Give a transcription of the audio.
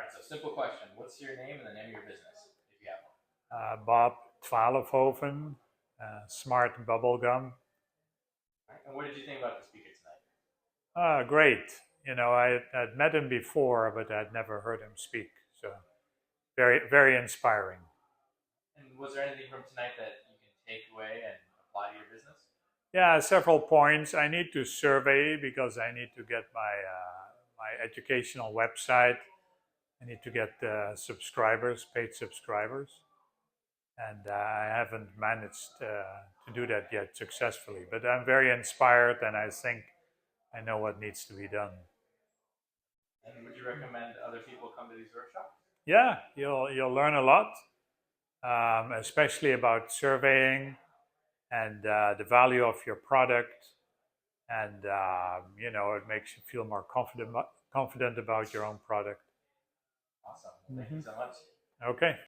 right, so simple question. What's your name and the name of your business, if you have one? Bob Twaalfhoven, Smart Bubblegum. All right, and what did you think about the speaker tonight? Great. I'd met him before, but I'd never heard him speak. So very, very inspiring. And was there anything from tonight that you can take away and apply to your business? Yeah, several points. I need to survey because I need to get my educational website. I need to get subscribers, paid subscribers, and I haven't managed to do that yet successfully. But I'm very inspired, and I think I know what needs to be done. And would you recommend other people come to these workshops? Yeah, you'll learn a lot, especially about surveying and the value of your product, and it makes you feel more confident about your own product. Awesome. Thank you so much. Okay.